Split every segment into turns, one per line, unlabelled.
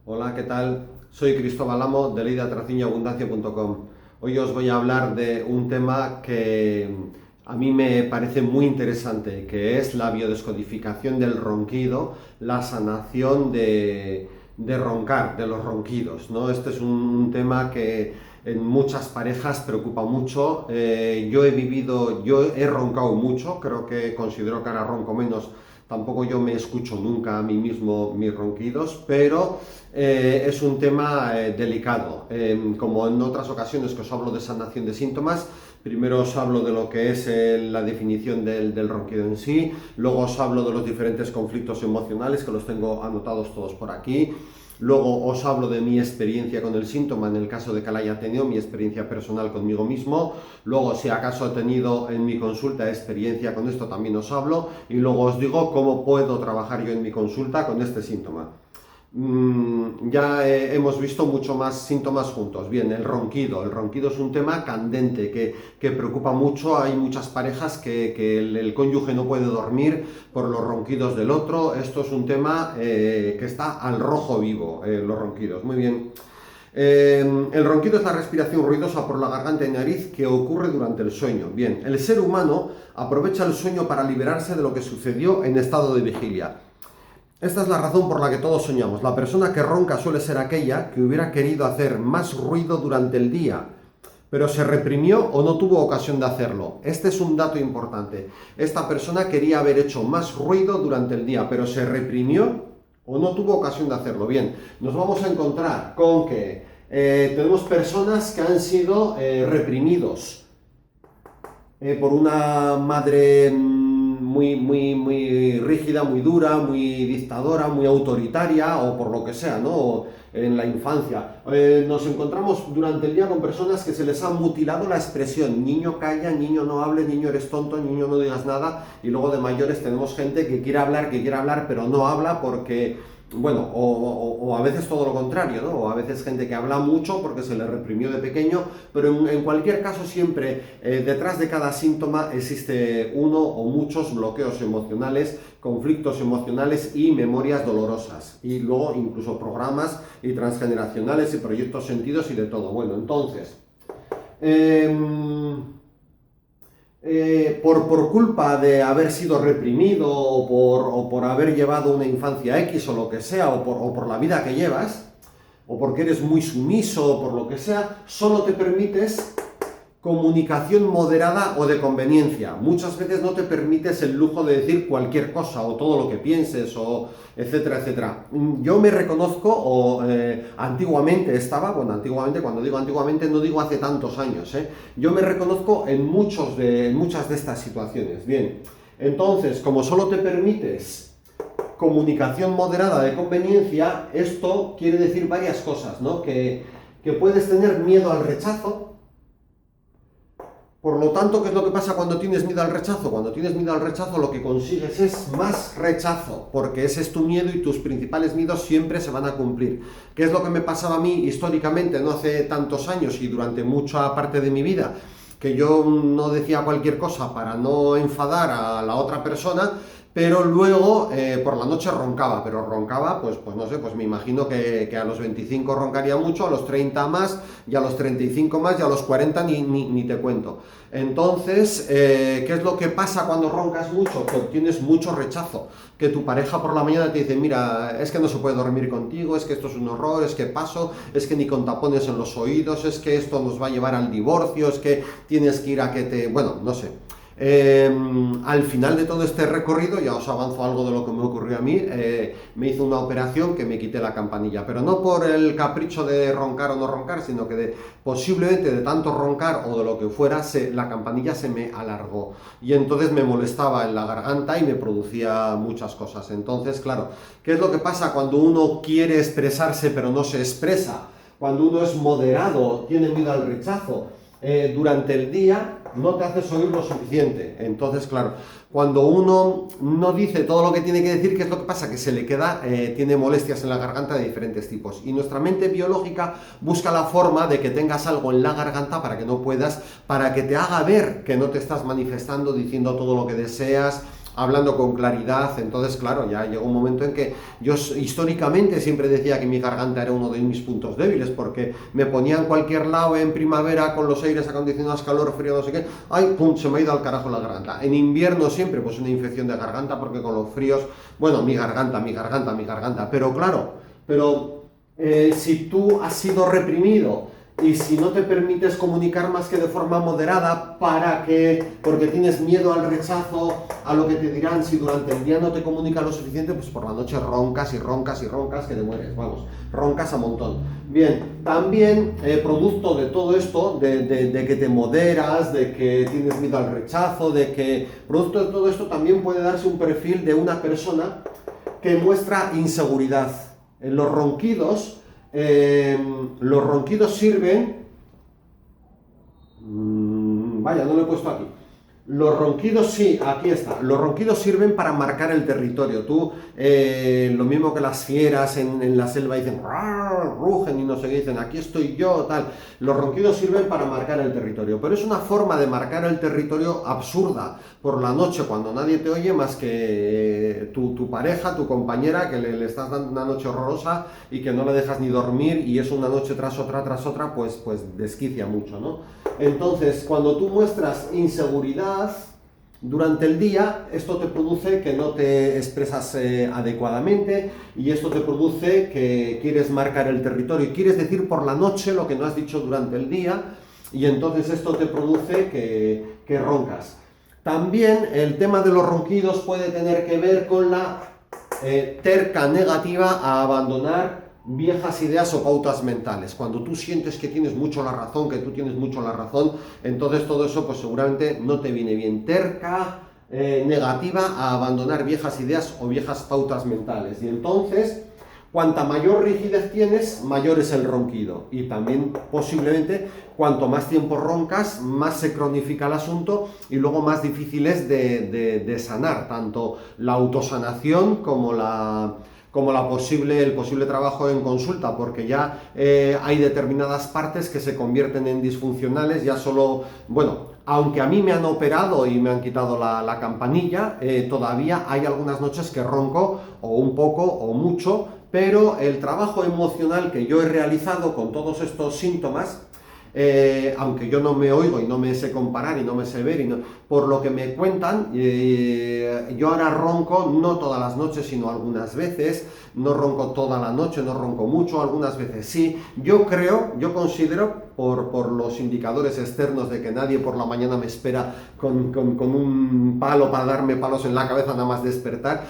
Hola, ¿qué tal? Soy Cristóbal Amo de leydeatraccionyabundancia.com. Hoy os voy a hablar de un tema que a mí me parece muy interesante, que es la biodescodificación del ronquido, la sanación de roncar, de los ronquidos, ¿no? Este es un tema que en muchas parejas preocupa mucho. Yo he roncado mucho, creo que considero que ahora ronco menos. Tampoco yo me escucho nunca a mí mismo mis ronquidos, pero es un tema delicado. Como en otras ocasiones que os hablo de sanación de síntomas, primero os hablo de lo que es la definición del ronquido en sí, luego os hablo de los diferentes conflictos emocionales, que los tengo anotados todos por aquí. Luego os hablo de mi experiencia con el síntoma, en el caso de que la haya tenido, mi experiencia personal conmigo mismo. Luego, si acaso he tenido en mi consulta experiencia con esto, también os hablo. Y luego os digo cómo puedo trabajar yo en mi consulta con este síntoma. Hemos visto mucho más síntomas juntos. Bien, el ronquido. El ronquido es un tema candente que preocupa mucho. Hay muchas parejas que el cónyuge no puede dormir por los ronquidos del otro. Esto es un tema que está al rojo vivo, los ronquidos. Muy bien. El ronquido es la respiración ruidosa por la garganta y nariz que ocurre durante el sueño. Bien, el ser humano aprovecha el sueño para liberarse de lo que sucedió en estado de vigilia. Esta es la razón por la que todos soñamos. La persona que ronca suele ser aquella que hubiera querido hacer más ruido durante el día, pero se reprimió o no tuvo ocasión de hacerlo. Este es un dato importante. Esta persona quería haber hecho más ruido durante el día, pero se reprimió o no tuvo ocasión de hacerlo. Bien, nos vamos a encontrar con que tenemos personas que han sido reprimidos por una madre muy rígida, muy dura, muy dictadora, muy autoritaria o por lo que sea, ¿no? En la infancia. Nos encontramos durante el día con personas que se les ha mutilado la expresión. Niño calla, niño no hable, niño eres tonto, niño no digas nada. Y luego de mayores tenemos gente que quiere hablar, pero no habla porque... Bueno, o a veces todo lo contrario, ¿no? O a veces gente que habla mucho porque se le reprimió de pequeño, pero en cualquier caso siempre detrás de cada síntoma existe uno o muchos bloqueos emocionales, conflictos emocionales y memorias dolorosas. Y luego incluso programas y transgeneracionales y proyectos sentidos y de todo. Bueno, entonces... por culpa de haber sido reprimido o por haber llevado una infancia X o lo que sea, o por la vida que llevas, o porque eres muy sumiso o por lo que sea, solo te permites comunicación moderada o de conveniencia. Muchas veces no te permites el lujo de decir cualquier cosa o todo lo que pienses o etcétera, etcétera. Yo me reconozco, antiguamente estaba, bueno, antiguamente, cuando digo antiguamente no digo hace tantos años, yo me reconozco en muchas de estas situaciones. Bien, entonces, como solo te permites comunicación moderada de conveniencia, esto quiere decir varias cosas, ¿no? Que puedes tener miedo al rechazo. Por lo tanto, ¿qué es lo que pasa cuando tienes miedo al rechazo? Cuando tienes miedo al rechazo, lo que consigues es más rechazo, porque ese es tu miedo y tus principales miedos siempre se van a cumplir. ¿Qué es lo que me pasaba a mí históricamente, no hace tantos años y durante mucha parte de mi vida? Que yo no decía cualquier cosa para no enfadar a la otra persona, pero luego por la noche roncaba, pero roncaba, pues no sé, pues me imagino que a los 25 roncaría mucho, a los 30 más, y a los 35 más, y a los 40 ni te cuento. Entonces, ¿qué es lo que pasa cuando roncas mucho? Que obtienes mucho rechazo, que tu pareja por la mañana te dice, mira, es que no se puede dormir contigo, es que esto es un horror, es que paso, es que ni con tapones en los oídos, es que esto nos va a llevar al divorcio, es que tienes que ir a que te... bueno, no sé. Al final de todo este recorrido, ya os avanzo algo de lo que me ocurrió a mí, me hizo una operación que me quité la campanilla, pero no por el capricho de roncar o no roncar, sino que posiblemente de tanto roncar o de lo que fuera, la campanilla se me alargó y entonces me molestaba en la garganta y me producía muchas cosas. Entonces, claro, ¿qué es lo que pasa cuando uno quiere expresarse pero no se expresa? Cuando uno es moderado, tiene miedo al rechazo, durante el día no te haces oír lo suficiente. Entonces, claro, cuando uno no dice todo lo que tiene que decir, ¿qué es lo que pasa? Que se le queda, tiene molestias en la garganta de diferentes tipos. Y nuestra mente biológica busca la forma de que tengas algo en la garganta para que no puedas, para que te haga ver que no te estás manifestando, diciendo todo lo que deseas, hablando con claridad. Entonces, claro, ya llegó un momento en que yo históricamente siempre decía que mi garganta era uno de mis puntos débiles, porque me ponía en cualquier lado en primavera con los aires acondicionados, calor, frío, no sé qué, ¡ay, pum! Se me ha ido al carajo la garganta. En invierno siempre pues una infección de garganta, porque con los fríos, bueno, mi garganta, pero claro, si tú has sido reprimido y si no te permites comunicar más que de forma moderada porque tienes miedo al rechazo, a lo que te dirán, si durante el día no te comunicas lo suficiente, pues por la noche roncas y roncas y roncas que te mueres, vamos, roncas a montón. Bien, también producto de todo esto, de que te moderas, de que tienes miedo al rechazo, producto de todo esto también puede darse un perfil de una persona que muestra inseguridad. Los ronquidos sirven. Vaya, no lo he puesto aquí. Los ronquidos, sí, aquí está. Los ronquidos sirven para marcar el territorio. Lo mismo que las fieras en la selva dicen, rugen y no sé qué, dicen, aquí estoy yo, tal. Los ronquidos sirven para marcar el territorio, pero es una forma de marcar el territorio absurda. Por la noche, cuando nadie te oye más que tu pareja, tu compañera, que le estás dando una noche horrorosa y que no le dejas ni dormir, y es una noche tras otra, pues desquicia mucho, ¿no? Entonces, cuando tú muestras inseguridad durante el día, esto te produce que no te expresas adecuadamente, y esto te produce que quieres marcar el territorio, quieres decir por la noche lo que no has dicho durante el día, y entonces esto te produce que roncas. También el tema de los ronquidos puede tener que ver con la terca negativa a abandonar viejas ideas o pautas mentales. Cuando tú sientes que tienes mucho la razón, entonces todo eso pues seguramente no te viene bien. Terca, negativa a abandonar viejas ideas o viejas pautas mentales. Y entonces, cuanta mayor rigidez tienes, mayor es el ronquido. Y también posiblemente, cuanto más tiempo roncas, más se cronifica el asunto y luego más difícil es de sanar, tanto la autosanación como el posible trabajo en consulta, porque ya hay determinadas partes que se convierten en disfuncionales, ya solo, bueno, aunque a mí me han operado y me han quitado la campanilla, todavía hay algunas noches que ronco, o un poco o mucho, pero el trabajo emocional que yo he realizado con todos estos síntomas, aunque yo no me oigo y no me sé comparar y no me sé ver, por lo que me cuentan, yo ahora ronco no todas las noches, sino algunas veces, no ronco toda la noche, no ronco mucho, algunas veces sí. Yo considero, por los indicadores externos de que nadie por la mañana me espera con un palo para darme palos en la cabeza nada más despertar,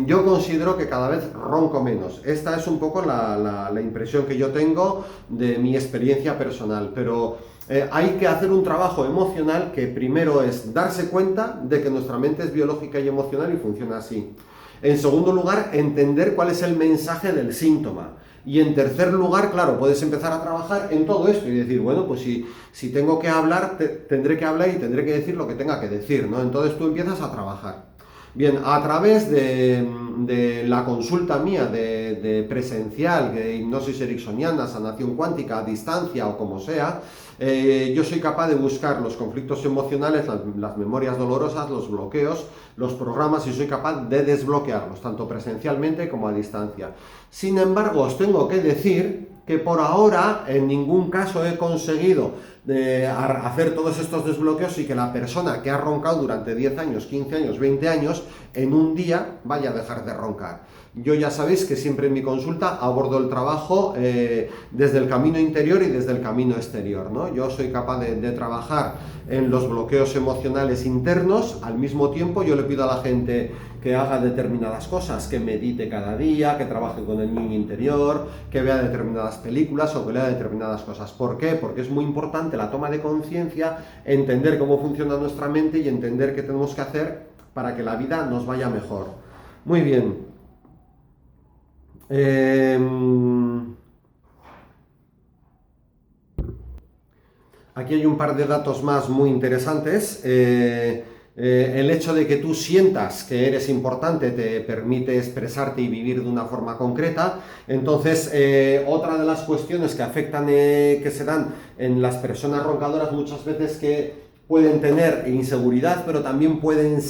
yo considero que cada vez ronco menos. Esta es un poco la impresión que yo tengo de mi experiencia personal, pero hay que hacer un trabajo emocional que primero es darse cuenta de que nuestra mente es biológica y emocional y funciona así. En segundo lugar, entender cuál es el mensaje del síntoma. Y en tercer lugar, claro, puedes empezar a trabajar en todo esto y decir, bueno, pues si tengo que hablar, tendré que hablar y tendré que decir lo que tenga que decir, ¿no? Entonces tú empiezas a trabajar. Bien, a través de la consulta mía de presencial, de hipnosis ericksoniana, sanación cuántica, a distancia o como sea, yo soy capaz de buscar los conflictos emocionales, las memorias dolorosas, los bloqueos, los programas, y soy capaz de desbloquearlos, tanto presencialmente como a distancia. Sin embargo, os tengo que decir que por ahora en ningún caso he conseguido hacer todos estos desbloqueos y que la persona que ha roncado durante 10 años, 15 años, 20 años, en un día vaya a dejar de roncar. Yo ya sabéis que siempre en mi consulta abordo el trabajo desde el camino interior y desde el camino exterior, ¿no? Yo soy capaz de trabajar en los bloqueos emocionales internos. Al mismo tiempo yo le pido a la gente que haga determinadas cosas, que medite cada día, que trabaje con el niño interior, que vea determinadas películas o que lea determinadas cosas. ¿Por qué? Porque es muy importante la toma de conciencia, entender cómo funciona nuestra mente y entender qué tenemos que hacer para que la vida nos vaya mejor. Muy bien. Aquí hay un par de datos más muy interesantes. El hecho de que tú sientas que eres importante te permite expresarte y vivir de una forma concreta. Entonces, otra de las cuestiones que afectan, que se dan en las personas roncadoras muchas veces, que pueden tener inseguridad, pero también puede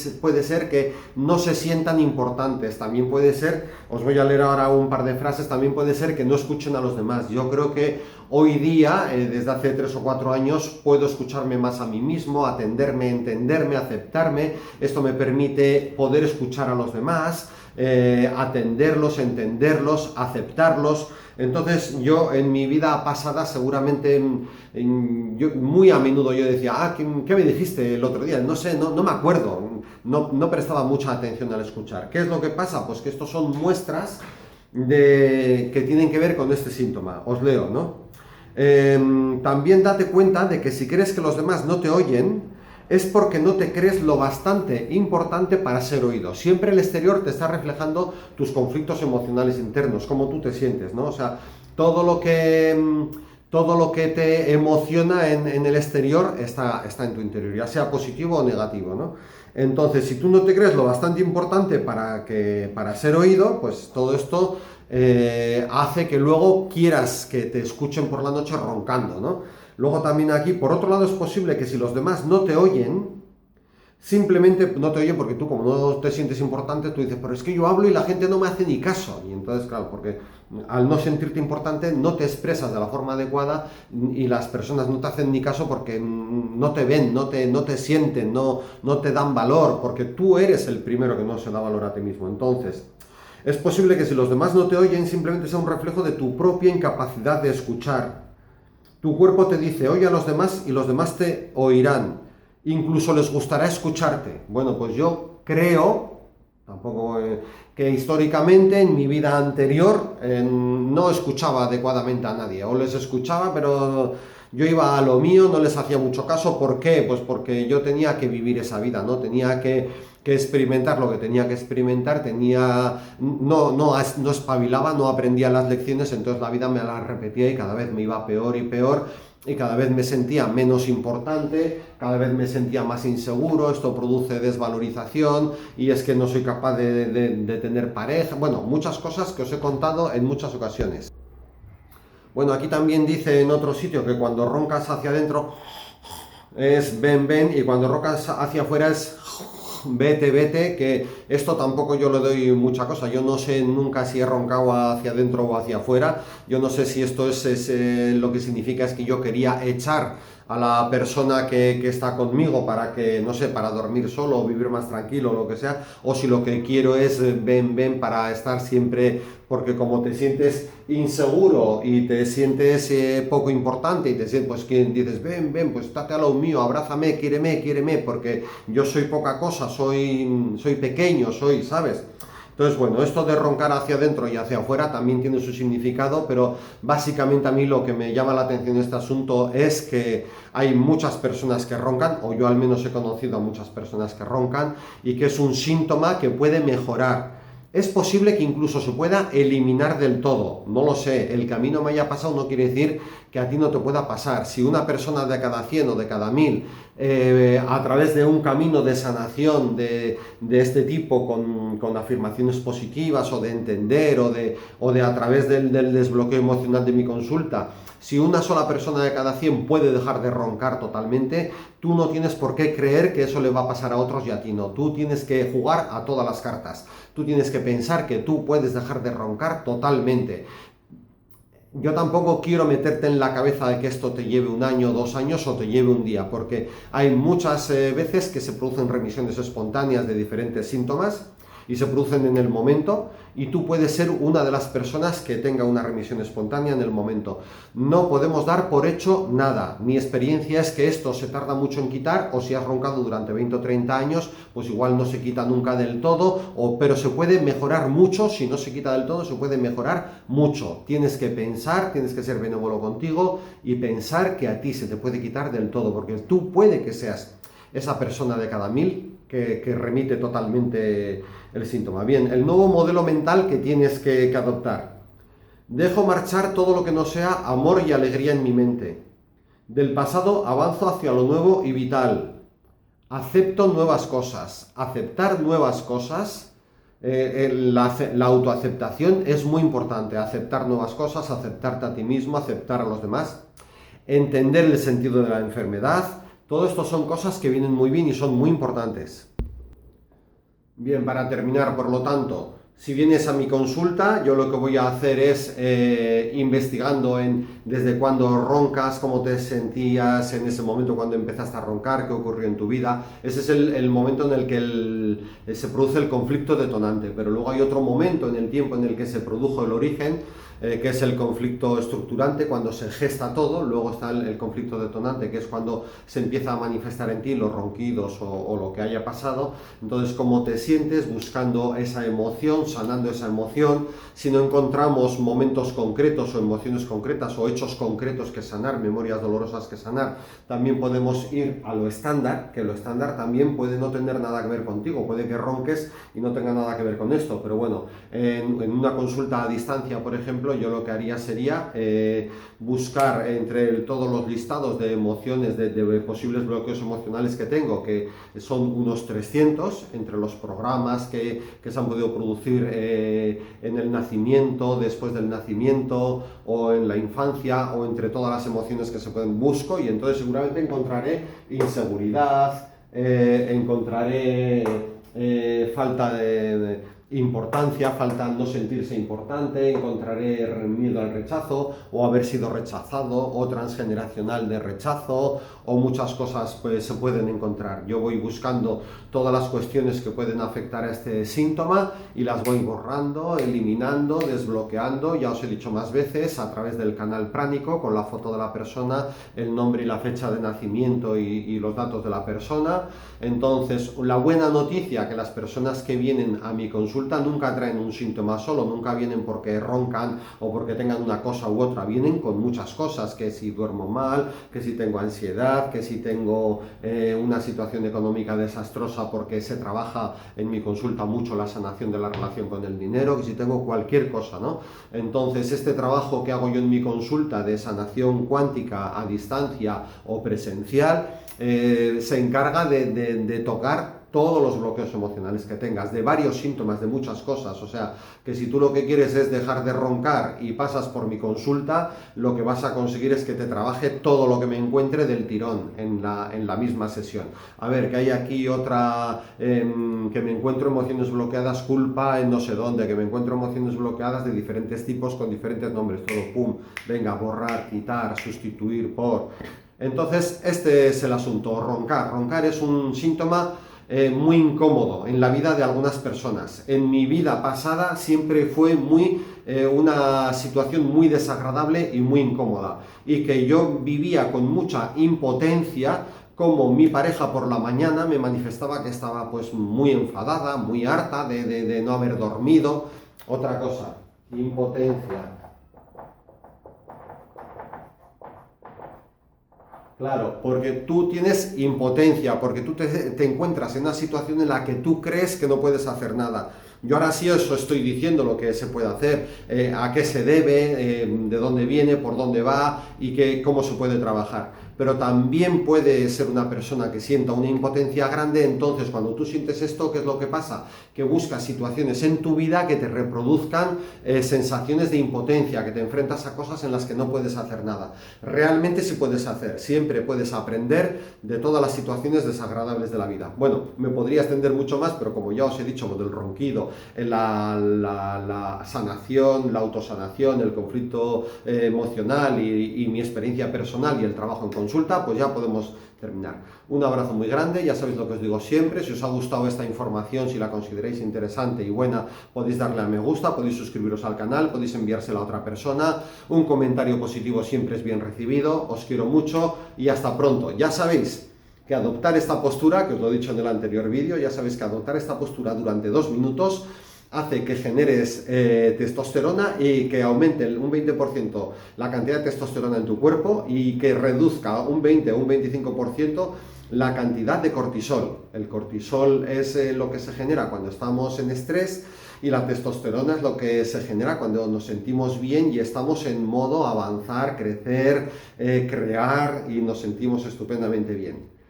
ser que no se sientan importantes. También puede ser, os voy a leer ahora un par de frases, también puede ser que no escuchen a los demás. Yo creo que hoy día, desde hace 3 o 4 años, puedo escucharme más a mí mismo, atenderme, entenderme, aceptarme. Esto me permite poder escuchar a los demás, atenderlos, entenderlos, aceptarlos. Entonces yo en mi vida pasada seguramente, muy a menudo yo decía, ¿qué me dijiste el otro día? No sé, no me acuerdo, no prestaba mucha atención al escuchar. ¿Qué es lo que pasa? Pues que estos son muestras que tienen que ver con este síntoma. Os leo, ¿no? También date cuenta de que si crees que los demás no te oyen, es porque no te crees lo bastante importante para ser oído. Siempre el exterior te está reflejando tus conflictos emocionales internos, cómo tú te sientes, ¿no? O sea, todo lo que te emociona en el exterior está en tu interior, ya sea positivo o negativo, ¿no? Entonces, si tú no te crees lo bastante importante para ser oído, pues todo esto hace que luego quieras que te escuchen por la noche roncando, ¿no? Luego también aquí, por otro lado, es posible que si los demás no te oyen, simplemente no te oyen porque tú, como no te sientes importante, tú dices, pero es que yo hablo y la gente no me hace ni caso. Y entonces, claro, porque al no sentirte importante, no te expresas de la forma adecuada y las personas no te hacen ni caso porque no te ven, no te sienten, no te dan valor, porque tú eres el primero que no se da valor a ti mismo. Entonces, es posible que si los demás no te oyen, simplemente sea un reflejo de tu propia incapacidad de escuchar. Tu cuerpo te dice, oye a los demás y los demás te oirán. Incluso les gustará escucharte. Bueno, pues yo creo, tampoco que históricamente en mi vida anterior no escuchaba adecuadamente a nadie. O les escuchaba, pero yo iba a lo mío, no les hacía mucho caso. ¿Por qué? Pues porque yo tenía que vivir esa vida, ¿no? Tenía que experimentar lo que tenía que experimentar, no espabilaba, no aprendía las lecciones, entonces la vida me las repetía y cada vez me iba peor y peor, y cada vez me sentía menos importante, cada vez me sentía más inseguro, esto produce desvalorización, y es que no soy capaz de tener pareja, bueno, muchas cosas que os he contado en muchas ocasiones. Bueno, aquí también dice en otro sitio que cuando roncas hacia adentro es ven, y cuando roncas hacia afuera es vete, que esto tampoco yo le doy mucha cosa. Yo no sé nunca si he roncado hacia adentro o hacia afuera. Yo no sé si esto es lo que significa es que yo quería echar a la persona que está conmigo para que, no sé, para dormir solo o vivir más tranquilo o lo que sea, o si lo que quiero es ven para estar siempre, porque como te sientes inseguro y te sientes poco importante y te sientes, pues que dices, ven, pues estate a lo mío, abrázame, quiéreme, porque yo soy poca cosa, soy pequeño, ¿sabes? Entonces, bueno, esto de roncar hacia adentro y hacia afuera también tiene su significado, pero básicamente a mí lo que me llama la atención en este asunto es que hay muchas personas que roncan, o yo al menos he conocido a muchas personas que roncan, y que es un síntoma que puede mejorar. Es posible que incluso se pueda eliminar del todo, no lo sé, el que a mí no me haya pasado no quiere decir que a ti no te pueda pasar. Si una persona de cada 100 o de cada 1000, a través de un camino de sanación de este tipo, con afirmaciones positivas o de entender o de a través del desbloqueo emocional de mi consulta, si una sola persona de cada 100 puede dejar de roncar totalmente, tú no tienes por qué creer que eso le va a pasar a otros y a ti no. Tú tienes que jugar a todas las cartas. Tú tienes que pensar que tú puedes dejar de roncar totalmente. Yo tampoco quiero meterte en la cabeza de que esto te lleve 1 año, 2 años o te lleve un día, porque hay muchas veces que se producen remisiones espontáneas de diferentes síntomas y se producen en el momento, y tú puedes ser una de las personas que tenga una remisión espontánea en el momento. No podemos dar por hecho nada. Mi experiencia es que esto se tarda mucho en quitar, o si has roncado durante 20 o 30 años, pues igual no se quita nunca del todo, pero se puede mejorar mucho. Si no se quita del todo, se puede mejorar mucho. Tienes que pensar, tienes que ser benévolo contigo y pensar que a ti se te puede quitar del todo, porque tú puede que seas esa persona de cada 1000 que remite totalmente el síntoma. Bien, el nuevo modelo mental que tienes que adoptar. Dejo marchar todo lo que no sea amor y alegría en mi mente. Del pasado avanzo hacia lo nuevo y vital. Acepto nuevas cosas. Aceptar nuevas cosas, la autoaceptación es muy importante. Aceptar nuevas cosas, aceptarte a ti mismo, aceptar a los demás. Entender el sentido de la enfermedad. Todo esto son cosas que vienen muy bien y son muy importantes. Bien, para terminar, por lo tanto, si vienes a mi consulta, yo lo que voy a hacer es investigando desde cuándo roncas, cómo te sentías en ese momento cuando empezaste a roncar, qué ocurrió en tu vida. Ese es el momento en el que se produce el conflicto detonante, pero luego hay otro momento en el tiempo en el que se produjo el origen, que es el conflicto estructurante, cuando se gesta todo. Luego está el conflicto detonante, que es cuando se empieza a manifestar en ti los ronquidos o lo que haya pasado. Entonces, cómo te sientes, buscando esa emoción, sanando esa emoción. Si no encontramos momentos concretos o emociones concretas o hechos concretos que sanar, memorias dolorosas que sanar, también podemos ir a lo estándar, que lo estándar también puede no tener nada que ver contigo, puede que ronques y no tenga nada que ver con esto, pero bueno, en una consulta a distancia, por ejemplo, yo lo que haría sería buscar entre todos los listados de emociones, de posibles bloqueos emocionales que tengo, que son unos 300, entre los programas que se han podido producir en el nacimiento, después del nacimiento, o en la infancia, o entre todas las emociones que se pueden, busco, y entonces seguramente encontraré inseguridad, encontraré falta de importancia, falta no sentirse importante, encontraré miedo al rechazo o haber sido rechazado o transgeneracional de rechazo, o muchas cosas pues se pueden encontrar. Yo voy buscando todas las cuestiones que pueden afectar a este síntoma y las voy borrando, eliminando, desbloqueando. Ya os he dicho más veces, a través del canal pránico, con la foto de la persona, el nombre y la fecha de nacimiento y los datos de la persona. Entonces, la buena noticia, que las personas que vienen a mi consulta nunca traen un síntoma solo, nunca vienen porque roncan o porque tengan una cosa u otra, vienen con muchas cosas, que si duermo mal, que si tengo ansiedad, que si tengo una situación económica desastrosa porque se trabaja en mi consulta mucho la sanación de la relación con el dinero, que si tengo cualquier cosa, ¿no? Entonces, este trabajo que hago yo en mi consulta de sanación cuántica a distancia o presencial, se encarga de tocar todos los bloqueos emocionales que tengas, de varios síntomas, de muchas cosas. O sea, que si tú lo que quieres es dejar de roncar y pasas por mi consulta, lo que vas a conseguir es que te trabaje todo lo que me encuentre del tirón en la misma sesión. A ver, que hay aquí otra, que me encuentro emociones bloqueadas, culpa en no sé dónde, que me encuentro emociones bloqueadas de diferentes tipos con diferentes nombres, todo, pum, venga, borrar, quitar, sustituir por... Entonces, este es el asunto, roncar. Roncar es un síntoma muy incómodo en la vida de algunas personas. En mi vida pasada siempre fue una situación muy desagradable y muy incómoda, y que yo vivía con mucha impotencia, como mi pareja por la mañana me manifestaba que estaba pues muy enfadada, muy harta de no haber dormido. Otra cosa, impotencia. Claro, porque tú tienes impotencia, porque tú te encuentras en una situación en la que tú crees que no puedes hacer nada. Yo ahora sí os estoy diciendo lo que se puede hacer, a qué se debe, de dónde viene, por dónde va y cómo se puede trabajar. Pero también puede ser una persona que sienta una impotencia grande. Entonces, cuando tú sientes esto, ¿qué es lo que pasa? Que buscas situaciones en tu vida que te reproduzcan sensaciones de impotencia, que te enfrentas a cosas en las que no puedes hacer nada. Realmente sí puedes hacer, siempre puedes aprender de todas las situaciones desagradables de la vida. Bueno, me podría extender mucho más, pero como ya os he dicho, lo del ronquido, la sanación, la autosanación, el conflicto emocional y mi experiencia personal y el trabajo en consulta, pues ya podemos terminar. Un abrazo muy grande, ya sabéis lo que os digo siempre. Si os ha gustado esta información, si la consideráis interesante y buena, podéis darle a me gusta, podéis suscribiros al canal, podéis enviársela a otra persona. Un comentario positivo siempre es bien recibido. Os quiero mucho y hasta pronto. Ya sabéis que adoptar esta postura, que os lo he dicho en el anterior vídeo, ya sabéis que adoptar esta postura durante 2 minutos hace que generes testosterona y que aumente un 20% la cantidad de testosterona en tu cuerpo, y que reduzca un 20 o un 25% la cantidad de cortisol. El cortisol es lo que se genera cuando estamos en estrés, y la testosterona es lo que se genera cuando nos sentimos bien y estamos en modo avanzar, crecer, crear, y nos sentimos estupendamente bien.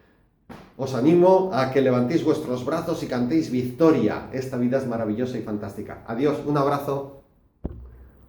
Os animo a que levantéis vuestros brazos y cantéis victoria. Esta vida es maravillosa y fantástica. Adiós, un abrazo.